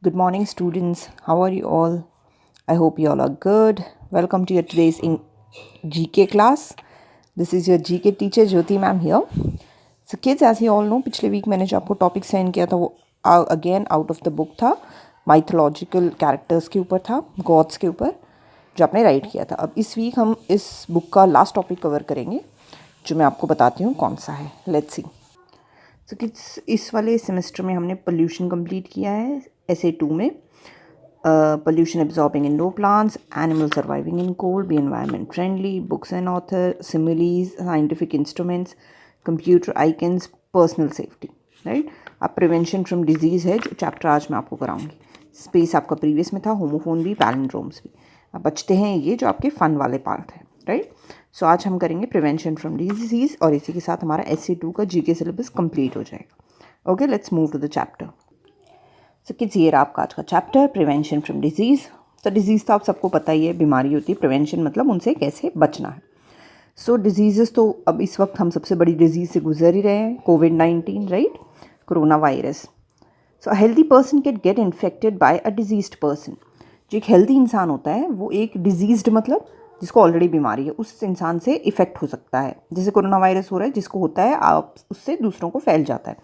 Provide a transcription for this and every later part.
Good morning, students. How are you all? I hope you all are good. Welcome to your today's GK class. This is your GK teacher Jyoti ma'am here. So kids, as you all know, पिछले week मैंने जो आपको topic send किया था वो again out of the book था, mythological characters के ऊपर था, गॉड्स के ऊपर, जो आपने राइट किया था. अब इस वीक हम इस बुक का लास्ट टॉपिक कवर करेंगे, जो मैं आपको बताती हूँ कौन सा है. Let's see. तो किड्स, इस वाले सेमेस्टर में हमने पोल्यूशन कंप्लीट किया है SA2 में. Pollution absorbing indoor plants, animals surviving in cold, be environment friendly, books and author, similes, scientific instruments, computer icons, personal safety. Right. अब प्रिवेंशन फ्रॉम डिजीज़ है जो चैप्टर आज मैं आपको कराऊंगी. स्पेस आपका प्रीवियस में था, होमोफोन भी, पैलिंड्रोम्स भी. अब बचते हैं ये जो आपके फन वाले पार्ट है. राइट. सो आज हम करेंगे प्रिवेंशन फ्रॉम डिजीज़ और इसी के साथ हमारा SA2 का GK सिलेबस कंप्लीट हो जाएगा. Okay, let's move to the chapter. So kids, ये रहा आपका आज का चैप्टर, प्रिवेंशन फ्रॉम डिजीज़. तो डिजीज़ तो आप सबको पता ही है, बीमारी होती है. प्रिवेंशन मतलब उनसे कैसे बचना है. सो डिजीज़ तो अब इस वक्त हम सबसे बड़ी डिजीज़ से गुजर ही रहे हैं, कोविड-19, right, corona virus. So a healthy person can get infected by a diseased person. जो एक हेल्दी इंसान होता है वो एक डिजीज्ड मतलब जिसको ऑलरेडी बीमारी है उस इंसान से इफ़ेक्ट हो सकता है. जैसे कोरोना वायरस हो रहा है, जिसको होता है आप उससे दूसरों को फैल जाता है.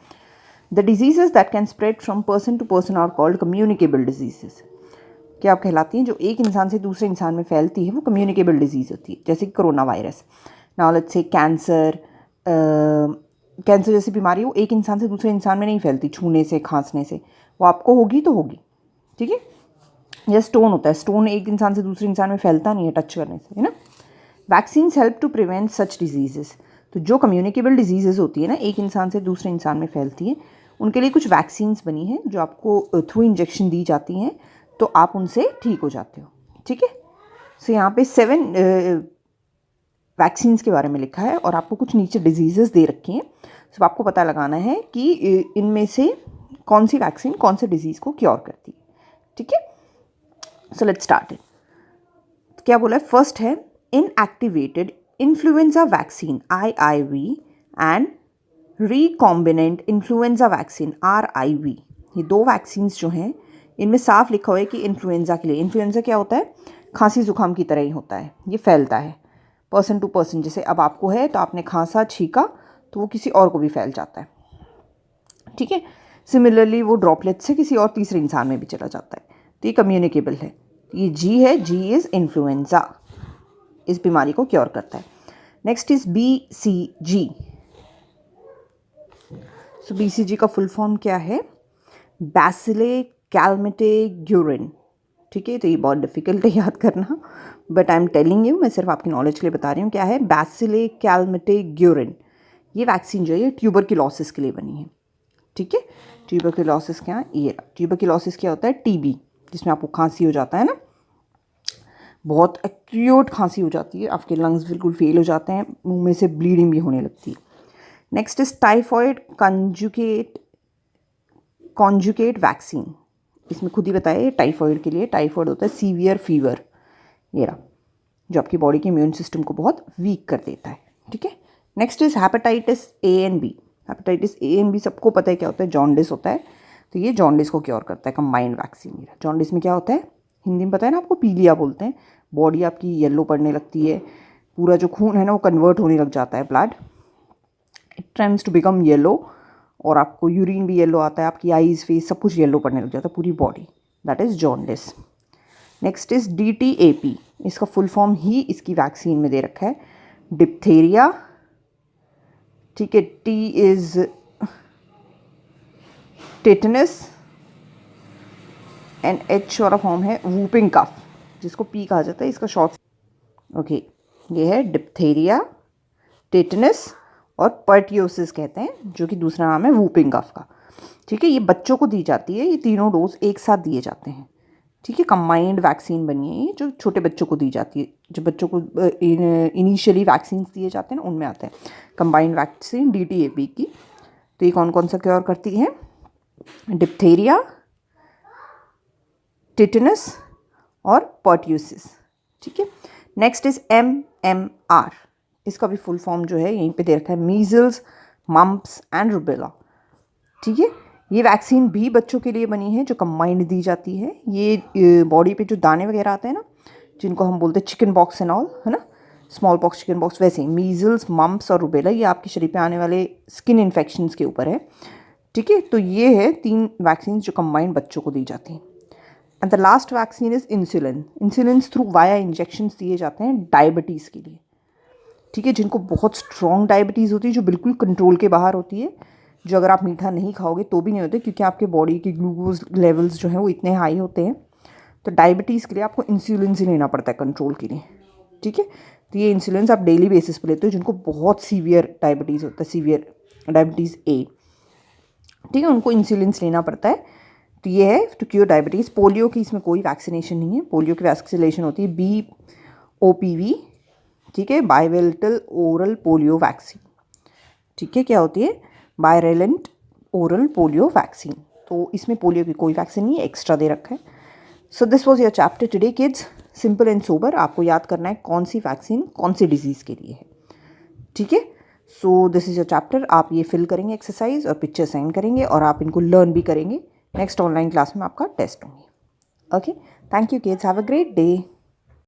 The disease that can spread from person to person are called communicable disease. क्या आप कहलाती हैं? जो एक इंसान से दूसरे इंसान में फैलती है वो कम्युनिकेबल डिजीज़ होती है, जैसे कि corona virus. Now let's say cancer. Cancer जैसी बीमारी वो एक इंसान से दूसरे इंसान में नहीं फैलती, छूने से, खांसने से. वो आपको होगी तो होगी, ठीक है. या स्टोन होता है, स्टोन एक इंसान से दूसरे इंसान में फैलता नहीं है टच करने से, है ना. Vaccines help to prevent such diseases. तो जो कम्युनिकेबल डिजीजेज होती है ना, एक इंसान से दूसरे इंसान में फैलती हैं, उनके लिए कुछ वैक्सीन्स बनी हैं जो आपको थ्रू इंजेक्शन दी जाती हैं, तो आप उनसे ठीक हो जाते हो, ठीक है. सो यहाँ पे 7 वैक्सीन्स के बारे में लिखा है और आपको कुछ नीचे डिजीजेस दे रखी हैं. सो आपको पता लगाना है कि इनमें से कौन सी वैक्सीन कौन से डिजीज़ को क्योर करती है, ठीक है. So let's start it. क्या बोला है? फर्स्ट है inactivated influenza vaccine IIV and recombinant influenza vaccine RIV. ये 2 वैक्सीन्स जो हैं इनमें साफ लिखा हुआ है कि इन्फ्लुएंजा के लिए. इन्फ्लुएंजा क्या होता है? खांसी जुकाम की तरह ही होता है, ये फैलता है पर्सन टू पर्सन. जैसे अब आपको है तो आपने खांसा, छींका, तो वो किसी और को भी फैल जाता है, ठीक है. सिमिलरली वो ड्रॉपलेट से किसी और तीसरे इंसान में भी चला जाता है, तो ये कम्युनिकेबल है. ये G है, G इज़ इन्फ्लुएंजा, इस बीमारी को क्योर करता है. Next is BCG. So BCG का फुल फॉर्म क्या है? बैसिले कैलमेटेग्यूरिन, ठीक है. तो ये बहुत डिफिकल्ट है याद करना, but I am telling you, मैं सिर्फ आपकी नॉलेज के लिए बता रही हूँ. क्या है? बैसिले कैलमेटेग्यूरिन. ये वैक्सीन जो है ये ट्यूबरक्लोसिस के लिए बनी है, ठीक है. ट्यूबरक्लोसिस क्या है? ये ट्यूबरक्लोसिस क्या होता है? TB, जिसमें आपको खांसी हो जाता है ना, बहुत एक्यूट खांसी हो जाती है, आपके लंग्स बिल्कुल फेल हो जाते हैं, मुंह में से ब्लीडिंग भी होने लगती है. Next is typhoid conjugate vaccine. इसमें खुद ही बताया ये टाइफॉइड के लिए. टाइफॉइड होता है सीवियर फीवर, ये रहा, जो आपकी बॉडी के इम्यून सिस्टम को बहुत वीक कर देता है, ठीक है. Next is hepatitis A and B. Hepatitis A and B सबको पता है क्या होता है? जॉन्डिस होता है, तो ये जॉन्डिस को क्योर करता है, कंबाइंड वैक्सीन. जॉन्डिस में क्या होता है? हिंदी में पता है ना आपको, पीलिया बोलते हैं. बॉडी आपकी येलो पड़ने लगती है, पूरा जो खून है ना वो कन्वर्ट होने लग जाता है, blood it trends to become yellow, और आपको यूरिन भी येलो आता है, आपकी आईज, फेस सब कुछ येलो पड़ने लग जाता है, पूरी body. That is jaundice. Next is DTAP. इसका फुल फॉर्म ही इसकी वैक्सीन में दे रखा है, डिप्थेरिया, ठीक है. T is tetanus and H वाला फॉर्म है वूपिंग कफ, जिसको P कहा जाता है, इसका शॉर्ट. ओके, ये है डिप्थेरिया, टेटनस और पर्टियोसिस कहते हैं, जो कि दूसरा नाम है वूपिंग कफ का, ठीक है. ये बच्चों को दी जाती है, ये तीनों डोज एक साथ दिए जाते हैं, ठीक है. कंबाइंड वैक्सीन बनी है ये, जो छोटे बच्चों को दी जाती है. जो बच्चों को इनिशियली वैक्सीन दिए जाते हैं ना, उनमें आता है कंबाइंड वैक्सीन DTAP की. तो ये कौन कौन सा क्योर करती है? डिप्थेरिया, टिटनस और पर्ट्यूसिस, ठीक है. Next is MMR. इसका भी फुल फॉर्म जो है यहीं पे दे रखा है, मीजल्स, मम्प्स एंड रूबेला, ठीक है. ये वैक्सीन भी बच्चों के लिए बनी है जो कंबाइंड दी जाती है। ये बॉडी पे जो दाने वगैरह आते हैं ना, जिनको हम बोलते हैं चिकन पॉक्स एंड ऑल, है ना, स्मॉल पॉक्स, चिकन पॉक्स, वैसे ही मीजल्स, मम्प्स और रुबेला, ये आपके शरीर पे आने वाले स्किन इन्फेक्शंस के ऊपर है। ठीक है, तो ये है 3 वैक्सीन जो कंबाइंड बच्चों को दी जाती हैं। And the last vaccine is insulin. Insulin through via injections दिए जाते हैं डायबिटीज़ के लिए। ठीक है, जिनको बहुत स्ट्रॉन्ग डायबिटीज़ होती है, जो बिल्कुल कंट्रोल के बाहर होती है, जो अगर आप मीठा नहीं खाओगे तो भी नहीं होते, क्योंकि आपके बॉडी के ग्लूकोज लेवल्स जो हैं वो इतने हाई होते हैं। तो डायबिटीज़ के लिए आपको इंसुलिन ही लेना पड़ता है कंट्रोल के लिए। ठीक है, तो ये इंसुलिन आप डेली बेसिस पे लेते हो जिनको बहुत सीवियर डायबिटीज़ होता है, सीवियर डायबिटीज़ ए। ठीक है, उनको इंसुलिन लेना पड़ता है। तो ये है टू क्योर डायबिटीज़। पोलियो की इसमें कोई वैक्सीनेशन नहीं है। पोलियो की वैक्सीनेशन होती है BOPV। ठीक है, बाइवेलेंटल ओरल पोलियो वैक्सीन। ठीक है, क्या होती है? Bivalent oral polio vaccine. तो इसमें पोलियो की कोई वैक्सीन नहीं है, एक्स्ट्रा दे रखा है। So this was your chapter today kids, simple and sober. आपको याद करना है कौन सी वैक्सीन कौन सी डिजीज़ के लिए है। ठीक है, so this is your chapter. आप ये फिल करेंगे एक्सरसाइज और पिक्चर सेंड करेंगे और आप इनको लर्न भी करेंगे। नेक्स्ट ऑनलाइन क्लास में आपका टेस्ट होंगे। Okay, thank you kids, have a great day.